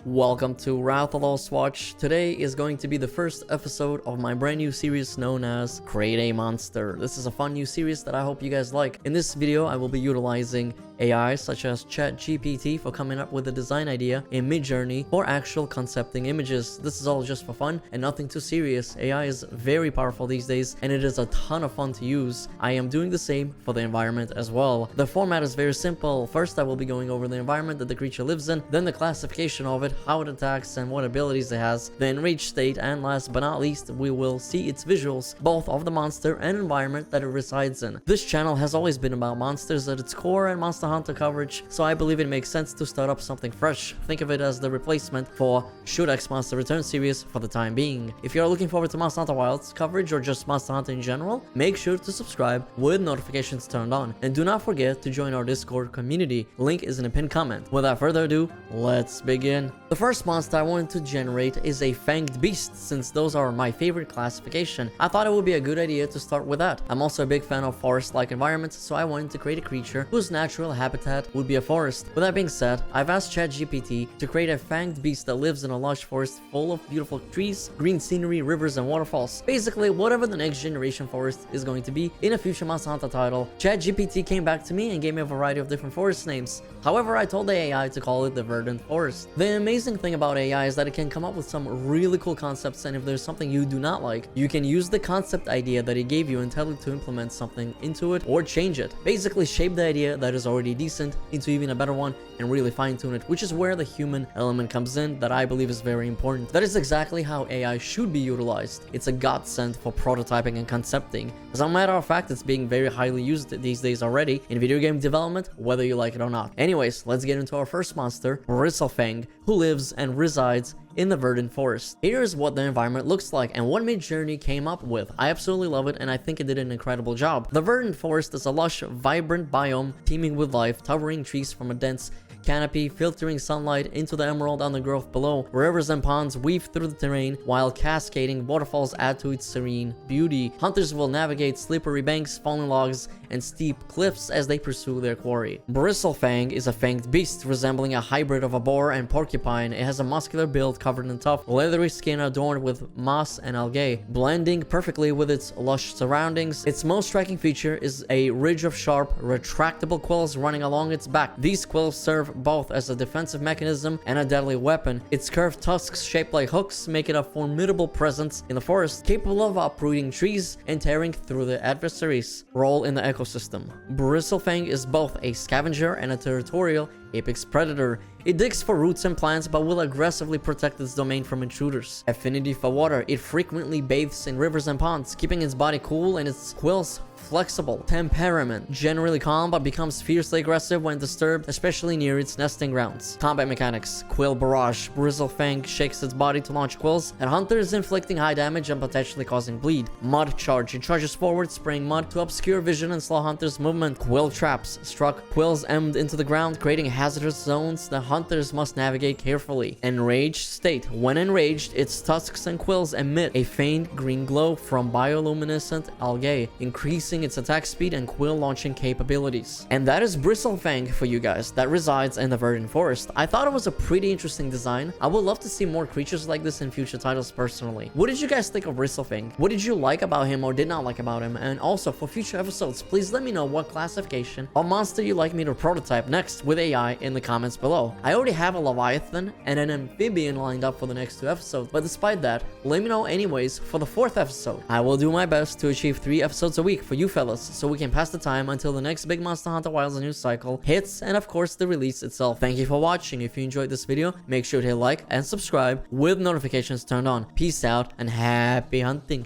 Welcome to Rathalos Watch. Today is going to be the first episode of my brand new series known as Create a Monster. This is a fun new series that I hope you guys like. In this video, I will be utilizing AI such as ChatGPT for coming up with a design idea in Mid-Journey for actual concepting images. This is all just for fun and nothing too serious. AI is very powerful these days and it is a ton of fun to use. I am doing the same for the environment as well. The format is very simple. First, I will be going over the environment that the creature lives in, then the classification of it, how it attacks and what abilities it has, the enraged state, and last but not least, we will see its visuals, both of the monster and environment that it resides in. This channel has always been about monsters at its core and Monster Hunter coverage, so I believe it makes sense to start up something fresh. Think of it as the replacement for Should X Monster Return series for the time being. If you are looking forward to Monster Hunter Wilds coverage or just Monster Hunter in general, make sure to subscribe with notifications turned on, and do not forget to join our Discord community. Link is in a pinned comment. Without further ado, let's begin. The first monster I wanted to generate is a fanged beast. Since those are my favorite classification, I thought it would be a good idea to start with that. I'm also a big fan of forest-like environments, so I wanted to create a creature whose natural habitat would be a forest. With that being said, I've asked ChatGPT to create a fanged beast that lives in a lush forest full of beautiful trees, green scenery, rivers, and waterfalls. Basically, whatever the next generation forest is going to be in a future Monster Hunter title. ChatGPT came back to me and gave me a variety of different forest names. However, I told the AI to call it the Verdant Forest. The amazing thing about AI is that it can come up with some really cool concepts, and if there's something you do not like, you can use the concept idea that it gave you and tell it to implement something into it or change it. Basically, shape the idea that is already decent into even a better one and really fine-tune it, which is where the human element comes in that I believe is very important. That is exactly how AI should be utilized. It's a godsend for prototyping and concepting. As a matter of fact, it's being very highly used these days already in video game development, whether you like it or not. Anyways, let's get into our first monster, Bristlefang, who lives and resides in the Verdant Forest. Here's what the environment looks like and what Mid-Journey came up with. I absolutely love it and I think it did an incredible job. The Verdant Forest is a lush, vibrant biome teeming with life, towering trees from a dense canopy filtering sunlight into the emerald undergrowth below. Rivers and ponds weave through the terrain, while cascading waterfalls add to its serene beauty. Hunters will navigate slippery banks, fallen logs, and steep cliffs as they pursue their quarry. Bristlefang is a fanged beast resembling a hybrid of a boar and porcupine. It has a muscular build covered in tough, leathery skin adorned with moss and algae, blending perfectly with its lush surroundings. Its most striking feature is a ridge of sharp, retractable quills running along its back. These quills serve both as a defensive mechanism and a deadly weapon. Its curved tusks shaped like hooks make it a formidable presence in the forest, capable of uprooting trees and tearing through the adversaries' role in the ecosystem. Bristlefang is both a scavenger and a territorial apex predator. It digs for roots and plants but will aggressively protect its domain from intruders. Affinity for water, it frequently bathes in rivers and ponds, keeping its body cool and its quills flexible. Temperament, generally calm but becomes fiercely aggressive when disturbed, especially near its nesting grounds. Combat mechanics, quill barrage. Bristlefang shakes its body to launch quills at hunters, inflicting high damage and potentially causing bleed. Mud charge, it charges forward, spraying mud to obscure vision and slow hunters' movement. Quill traps, struck quills emmed into the ground, creating hazardous zones that hunters must navigate carefully. Enraged state, when enraged, its tusks and quills emit a faint green glow from bioluminescent algae, increasing its attack speed and quill launching capabilities. And that is Bristlefang for you guys that resides in the Verdant Forest. I thought it was a pretty interesting design. I would love to see more creatures like this in future titles personally. What did you guys think of Bristlefang? What did you like about him or did not like about him? And also for future episodes, please let me know what classification or monster you'd like me to prototype next with AI in the comments below. I already have a Leviathan and an amphibian lined up for the next 2 episodes, but despite that, let me know anyways for the 4th episode. I will do my best to achieve 3 episodes a week for you fellas, so we can pass the time until the next big Monster Hunter Wilds news cycle hits and of course the release itself. Thank you for watching. If you enjoyed this video, make sure to hit like and subscribe with notifications turned on. Peace out and happy hunting.